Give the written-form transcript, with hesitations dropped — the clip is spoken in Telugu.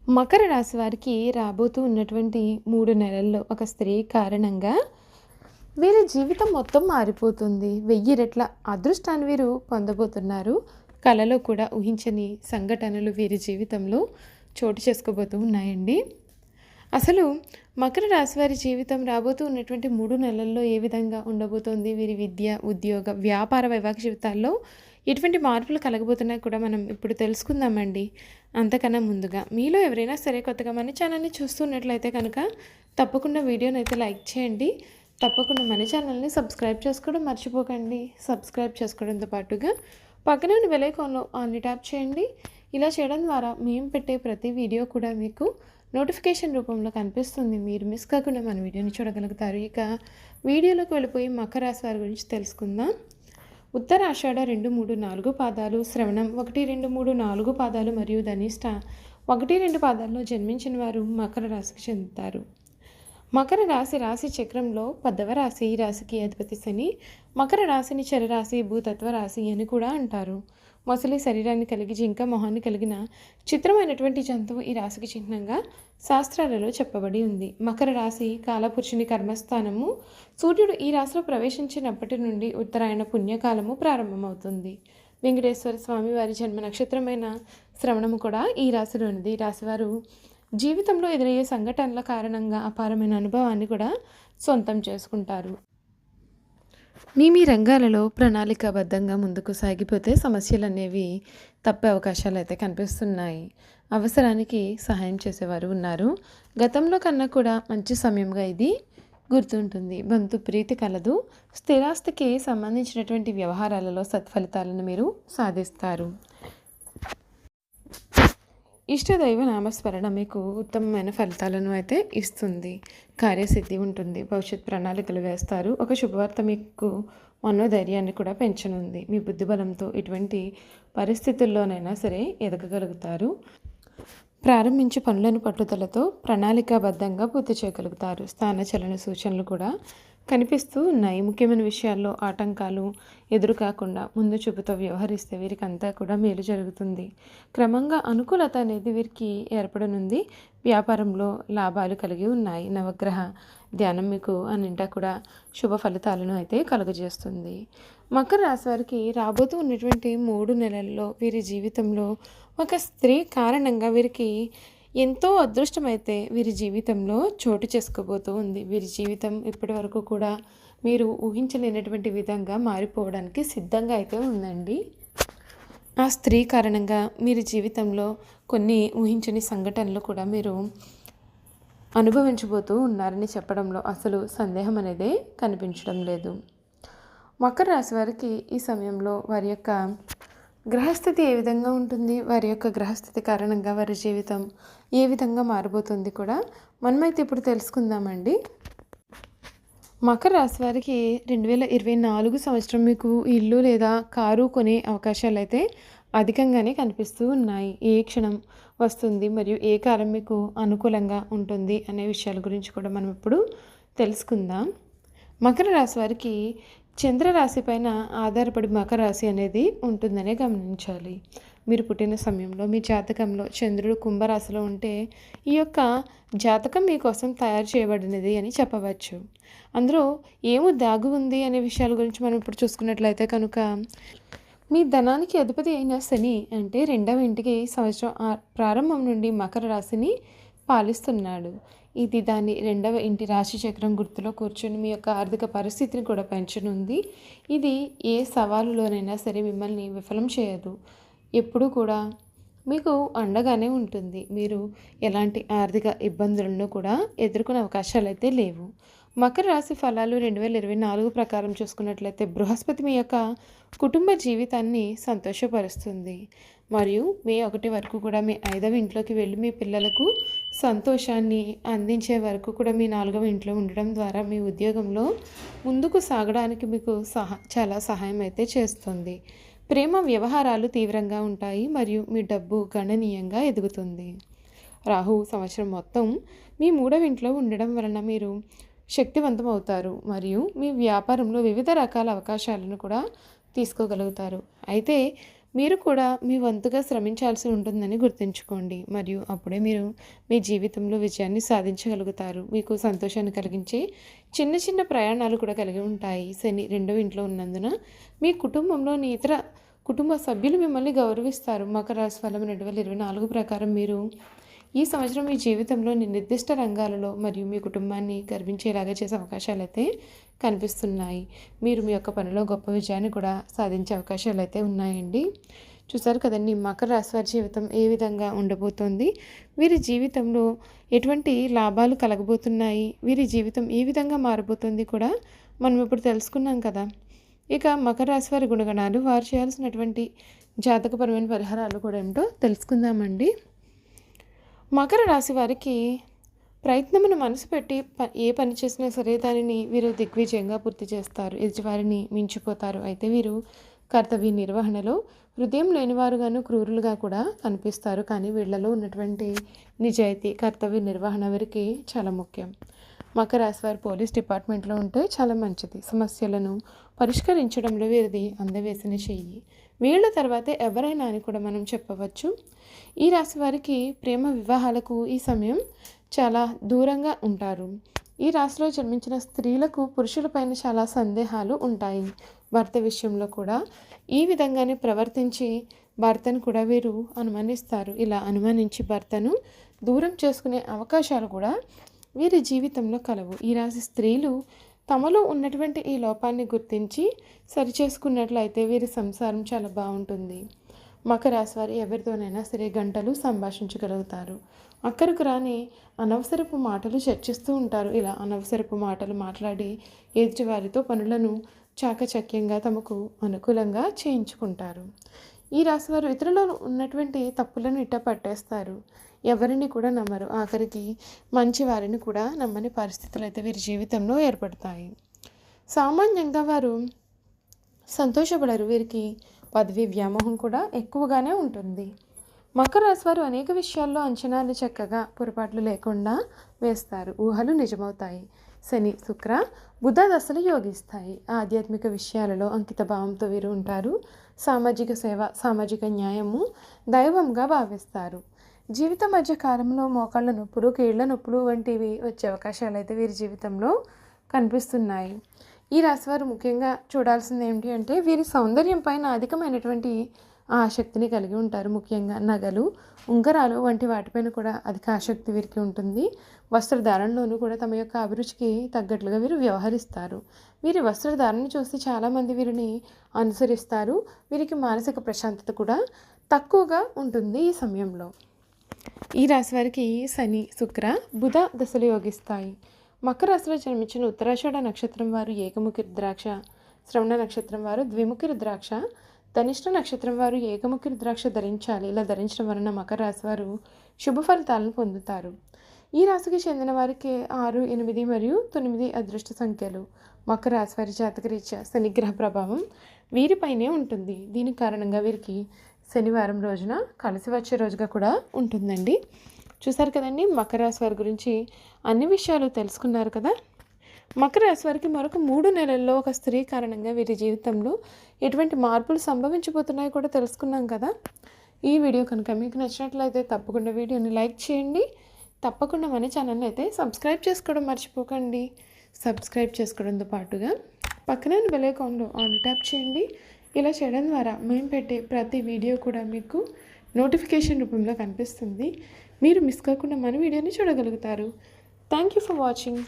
మకర రాశి వారికి రాబోతూ ఉన్నటువంటి 3 నెలల్లో ఒక స్త్రీ కారణంగా వీరి జీవితం మొత్తం మారిపోతుంది. 1000 రెట్ల అదృష్టాన్ని వీరు పొందబోతున్నారు. కలలో కూడా ఊహించని సంఘటనలు వీరి జీవితంలో చోటు చేసుకోబోతూ ఉన్నాయండి. అసలు మకర రాశి వారి జీవితం రాబోతూ ఉన్నటువంటి 3 నెలల్లో ఏ విధంగా ఉండబోతోంది? వీరి విద్య, ఉద్యోగ, వ్యాపార, వైవాహిక జీవితాల్లో ఎటువంటి మార్పులు కలగబోతున్నాయో కూడా మనం ఇప్పుడు తెలుసుకుందామండి. అంతకన్నా ముందుగా మీలో ఎవరైనా సరే కొత్తగా మన ఛానల్ని చూస్తున్నట్లయితే కనుక తప్పకుండా వీడియోని అయితే లైక్ చేయండి. తప్పకుండా మన ఛానల్ని సబ్స్క్రైబ్ చేసుకోవడం మర్చిపోకండి. సబ్స్క్రైబ్ చేసుకోవడంతో పాటుగా పక్కనే ఉన్న బెల్ ఐకాన్లో ఆల్ని ట్యాప్ చేయండి. ఇలా చేయడం ద్వారా మేము పెట్టే ప్రతి వీడియో కూడా మీకు నోటిఫికేషన్ రూపంలో కనిపిస్తుంది. మీరు మిస్ కాకుండా మన వీడియోని చూడగలుగుతారు. ఇక వీడియోలోకి వెళ్ళిపోయి మకర రాశి వారి గురించి తెలుసుకుందాం. ఉత్తరాషాఢ 2, 3, 4 పాదాలు, శ్రవణం 1, 2, 3, 4 పాదాలు మరియు ధనిష్ట 1, 2 పాదాల్లో జన్మించిన వారు మకర రాశికి చెందుతారు. మకర రాశి చక్రంలో 10వ రాశి. ఈ రాశికి అధిపతి శని. మకర రాశిని చరరాశి, భూతత్వ రాశి అని కూడా అంటారు. మొసలి శరీరాన్ని కలిగి జింక మొహాన్ని కలిగిన చిత్రమైనటువంటి జంతువు ఈ రాశికి చిహ్నంగా శాస్త్రాలలో చెప్పబడి ఉంది. మకర రాశి కాలపురుషుని కర్మస్థానము. సూర్యుడు ఈ రాశిలో ప్రవేశించినప్పటి నుండి ఉత్తరాయణ పుణ్యకాలము ప్రారంభమవుతుంది. వెంకటేశ్వర స్వామి వారి జన్మ నక్షత్రమైన శ్రవణము కూడా ఈ రాశిలోనిది. ఈ రాశివారు జీవితంలో ఎదురయ్యే సంఘటనల కారణంగా అపారమైన అనుభవాన్ని కూడా సొంతం చేసుకుంటారు. మీ రంగాలలో ప్రణాళికాబద్ధంగా ముందుకు సాగిపోతే సమస్యలు అనేవి తప్పే అవకాశాలు అయితే కనిపిస్తున్నాయి. అవసరానికి సహాయం చేసేవారు ఉన్నారు. గతంలో కన్నా కూడా మంచి సమయంగా ఇది గుర్తుంటుంది. బంధు ప్రీతి కలదు. స్థిరాస్తికి సంబంధించినటువంటి వ్యవహారాలలో సత్ఫలితాలను మీరు సాధిస్తారు. ఇష్టదైవ నామస్మరణ మీకు ఉత్తమమైన ఫలితాలను అయితే ఇస్తుంది. కార్యసిద్ధి ఉంటుంది. భవిష్యత్ ప్రణాళికలు వేస్తారు. ఒక శుభవార్త మీకు మనోధైర్యాన్ని కూడా పెంచనుంది. మీ బుద్ధిబలంతో ఎటువంటి పరిస్థితుల్లోనైనా సరే ఎదగగలుగుతారు. ప్రారంభించే పనులను పట్టుదలతో ప్రణాళికాబద్ధంగా పూర్తి చేయగలుగుతారు. స్థానచలన సూచనలు కూడా కనిపిస్తూ ఉన్నాయి. ముఖ్యమైన విషయాల్లో ఆటంకాలు ఎదురు కాకుండా ముందు చూపుతో వ్యవహరిస్తే వీరికి అంతా కూడా మేలు జరుగుతుంది. క్రమంగా అనుకూలత అనేది వీరికి ఏర్పడనుంది. వ్యాపారంలో లాభాలు కలిగి ఉన్నాయి. నవగ్రహ ధ్యానం మీకు అన్నింటా కూడా శుభ ఫలితాలను అయితే కలుగజేస్తుంది. మకర రాశి వారికి రాబోతూ ఉన్నటువంటి 3 నెలల్లో వీరి జీవితంలో ఒక స్త్రీ కారణంగా వీరికి ఎంతో అదృష్టమైతే వీరి జీవితంలో చోటు చేసుకోబోతూ ఉంది. వీరి జీవితం ఇప్పటి వరకు కూడా మీరు ఊహించలేనటువంటి విధంగా మారిపోవడానికి సిద్ధంగా అయితే ఉందండి. ఆ స్త్రీ కారణంగా మీరు జీవితంలో కొన్ని ఊహించని సంఘటనలు కూడా మీరు అనుభవించబోతూ ఉన్నారని చెప్పడంలో అసలు సందేహం అనేది కనిపించడం లేదు. మకర రాశి వారికి ఈ సమయంలో వారి యొక్క గ్రహస్థితి ఏ విధంగా ఉంటుంది, వారి యొక్క గ్రహస్థితి కారణంగా వారి జీవితం ఏ విధంగా మారబోతుంది కూడా మనమైతే ఇప్పుడు తెలుసుకుందామండి. మకర రాశి వారికి 2024 సంవత్సరం మీకు ఇల్లు లేదా కారు కొనే అవకాశాలు అయితే అధికంగానే కనిపిస్తూ ఉన్నాయి. ఏ క్షణం వస్తుంది మరియు ఏ కాలం మీకు అనుకూలంగా ఉంటుంది అనే విషయాల గురించి కూడా మనం ఇప్పుడు తెలుసుకుందాం. మకర రాశి వారికి చంద్రరాశి పైన ఆధారపడి మకర రాశి అనేది ఉంటుందనే గమనించాలి. మీరు పుట్టిన సమయంలో మీ జాతకంలో చంద్రుడు కుంభరాశిలో ఉంటే ఈ యొక్క జాతకం మీకోసం తయారు చేయబడినది అని చెప్పవచ్చు. అందులో ఏమో దాగు ఉంది అనే విషయాల గురించి మనం ఇప్పుడు చూసుకున్నట్లయితే కనుక మీ ధనానికి అధిపతి అయిన శని అంటే 2వ ఇంటికి సంవత్సరం ప్రారంభం నుండి మకర రాశిని పాలిస్తున్నాడు. ఇది దాని 2వ ఇంటి రాశి చక్రం గుర్తులో కూర్చొని మీ యొక్క ఆర్థిక పరిస్థితిని కూడా పెంచనుంది. ఇది ఏ సవాలులోనైనా సరే మిమ్మల్ని విఫలం చేయదు. ఎప్పుడూ కూడా మీకు అండగానే ఉంటుంది. మీరు ఎలాంటి ఆర్థిక ఇబ్బందులను కూడా ఎదుర్కొనే అవకాశాలు అయితే లేవు. మకర రాశి ఫలాలు 2024 ప్రకారం చూసుకున్నట్లయితే బృహస్పతి మీ యొక్క కుటుంబ జీవితాన్ని సంతోషపరుస్తుంది మరియు మే 1 వరకు కూడా మీ 5వ ఇంట్లోకి వెళ్ళి మీ పిల్లలకు సంతోషాన్ని అందించే వరకు కూడా మీ 4వ ఇంట్లో ఉండడం ద్వారా మీ ఉద్యోగంలో ముందుకు సాగడానికి మీకు చాలా సహాయం అయితే చేస్తుంది. ప్రేమ వ్యవహారాలు తీవ్రంగా ఉంటాయి మరియు మీ డబ్బు గణనీయంగా ఎదుగుతుంది. రాహు సంవత్సరం మొత్తం మీ 3వ ఇంట్లో ఉండడం వలన మీరు శక్తివంతం అవుతారు మరియు మీ వ్యాపారంలో వివిధ రకాల అవకాశాలను కూడా తీసుకోగలుగుతారు. అయితే మీరు కూడా మీ వంతుగా శ్రమించాల్సి ఉంటుందని గుర్తుంచుకోండి. మరియు అప్పుడే మీరు మీ జీవితంలో విజయాన్ని సాధించగలుగుతారు. మీకు సంతోషాన్ని కలిగించే చిన్న చిన్న ప్రయాణాలు కూడా కలిగి ఉంటాయి. శని రెండవ ఇంట్లో ఉన్నందున మీ కుటుంబంలోని ఇతర కుటుంబ సభ్యులు మిమ్మల్ని గౌరవిస్తారు. మకర రాశి ఫలం 2024 ప్రకారం మీరు ఈ సంవత్సరం మీ జీవితంలోని నిర్దిష్ట రంగాలలో మరియు మీ కుటుంబాన్ని గర్వించేలాగా చేసే అవకాశాలైతే కనిపిస్తున్నాయి. మీరు మీ యొక్క పనిలో గొప్ప విజయాన్ని కూడా సాధించే అవకాశాలైతే ఉన్నాయండి. చూసారు కదండి, మకర రాశి వారి జీవితం ఏ విధంగా ఉండబోతోంది, వీరి జీవితంలో ఎటువంటి లాభాలు కలగబోతున్నాయి, వీరి జీవితం ఏ విధంగా మారబోతుంది కూడా మనం ఇప్పుడు తెలుసుకున్నాం కదా. ఇక మకర రాశి వారి గుణగణాలు, వారు చేయాల్సినటువంటి జాతకపరమైన పరిహారాలు కూడా ఏమిటో తెలుసుకుందామండి. మకర రాశి వారికి ప్రయత్నమును మనసు పెట్టి ఏ పని చేసినా సరే దానిని వీరు దిగ్విజయంగా పూర్తి చేస్తారు. ఎదుటివారిని మించిపోతారు. అయితే వీరు కర్తవ్య నిర్వహణలో హృదయం లేనివారుగాను క్రూరులుగా కూడా కనిపిస్తారు. కానీ వీళ్లలో ఉన్నటువంటి నిజాయితీ, కర్తవ్య నిర్వహణ వీరికి చాలా ముఖ్యం. మకర రాశి వారు పోలీస్ డిపార్ట్మెంట్లో ఉంటే చాలా మంచిది. సమస్యలను పరిష్కరించడంలో వీరిది అందవేసిన చెయ్యి. వీళ్ళ తర్వాతే ఎవరైనా అని కూడా మనం చెప్పవచ్చు. ఈ రాశి వారికి ప్రేమ వివాహాలకు ఈ సమయం చాలా దూరంగా ఉంటారు. ఈ రాశిలో జన్మించిన స్త్రీలకు పురుషులపైన చాలా సందేహాలు ఉంటాయి. భర్త విషయంలో కూడా ఈ విధంగానే ప్రవర్తించి భర్తను కూడా వీరు అనుమానిస్తారు. ఇలా అనుమానించి భర్తను దూరం చేసుకునే అవకాశాలు కూడా వీరి జీవితంలో కలవు. ఈ రాశి స్త్రీలు తమలో ఉన్నటువంటి ఈ లోపాన్ని గుర్తించి సరిచేసుకున్నట్లయితే వీరి సంసారం చాలా బాగుంటుంది. మకర రాశి వారు ఎవరితోనైనా సరే గంటలు సంభాషించగలుగుతారు. అక్కడికి రాని అనవసరపు మాటలు చర్చిస్తూ ఉంటారు. ఇలా అనవసరపు మాటలు మాట్లాడి ఎదుటి వారితో పనులను చాకచక్యంగా తమకు అనుకూలంగా చేయించుకుంటారు. ఈ రాశి వారు ఇతరులలో ఉన్నటువంటి తప్పులను ఇట్ట పట్టేస్తారు. ఎవరిని కూడా నమ్మరు. ఆఖరికి మంచి వారిని కూడా నమ్మని పరిస్థితులు అయితే వీరి జీవితంలో ఏర్పడతాయి. సామాన్యంగా వారు సంతోషపడరు. వీరికి పదవి వ్యామోహం కూడా ఎక్కువగానే ఉంటుంది. మకర రాశి వారు అనేక విషయాల్లో అంచనాలు చక్కగా పొరపాట్లు లేకుండా వేస్తారు. ఊహలు నిజమవుతాయి. శని, శుక్ర, బుధ దశలు యోగిస్తాయి. ఆధ్యాత్మిక విషయాలలో అంకిత భావంతో వీరు ఉంటారు. సామాజిక సేవ, సామాజిక న్యాయము దైవంగా భావిస్తారు. జీవిత మధ్య కాలంలో మోకాళ్ళ నొప్పులు, కీళ్ల నొప్పులు వంటివి వచ్చే అవకాశాలు అయితే వీరి జీవితంలో కనిపిస్తున్నాయి. ఈ రాశివారు ముఖ్యంగా చూడాల్సింది ఏమిటి అంటే వీరి సౌందర్యం పైన అధికమైనటువంటి ఆసక్తిని కలిగి ఉంటారు. ముఖ్యంగా నగలు, ఉంగరాలు వంటి వాటిపైన కూడా అధిక ఆసక్తి వీరికి ఉంటుంది. వస్త్రధారణలోనూ కూడా తమ యొక్క అభిరుచికి తగ్గట్లుగా వీరు వ్యవహరిస్తారు. వీరి వస్త్రధారణ చూసి చాలామంది వీరిని అనుసరిస్తారు. వీరికి మానసిక ప్రశాంతత కూడా తక్కువగా ఉంటుంది ఈ సమయంలో. ఈ రాశి వారికి శని, శుక్ర, బుధ దశలు యోగిస్తాయి. మకర రాశిలో జన్మించిన ఉత్తరాషాఢ నక్షత్రం వారు ఏకముఖి రుద్రాక్ష, శ్రవణ నక్షత్రం వారు ద్విముఖి రుద్రాక్ష, ధనిష్ట నక్షత్రం వారు ఏకముఖి రుద్రాక్ష ధరించాలి. ఇలా ధరించడం వలన మకర రాశి వారు శుభ ఫలితాలను పొందుతారు. ఈ రాశికి చెందిన వారికి 6, 8 మరియు 9 అదృష్ట సంఖ్యలు. మకర రాశి వారి జాతకరీత్యా శనిగ్రహ ప్రభావం వీరిపైనే ఉంటుంది. దీని కారణంగా వీరికి శనివారం రోజున కలిసి వచ్చే రోజుగా కూడా ఉంటుందండి. చూసారు కదండి, మకర రాశి వారి గురించి అన్ని విషయాలు తెలుసుకున్నారు కదా. మకర రాశి వారికి మరొక 3 నెలల్లో ఒక స్త్రీ కారణంగా వీరి జీవితంలో ఎటువంటి మార్పులు సంభవించబోతున్నాయో కూడా తెలుసుకున్నాం కదా. ఈ వీడియో కనుక మీకు నచ్చినట్లయితే తప్పకుండా వీడియోని లైక్ చేయండి. తప్పకుండా మన ఛానల్ని అయితే సబ్స్క్రైబ్ చేసుకోవడం మర్చిపోకండి. సబ్స్క్రైబ్ చేసుకోవడంతో పాటుగా పక్కనే బెల్ ఐకాన్లో ఆల్ ట్యాప్ చేయండి. ఇలా చేయడం ద్వారా మేము పెట్టే ప్రతి వీడియో కూడా మీకు నోటిఫికేషన్ రూపంలో కనిపిస్తుంది. మీరు మిస్ కాకుండా మన వీడియోని చూడగలుగుతారు. Thank you for watching.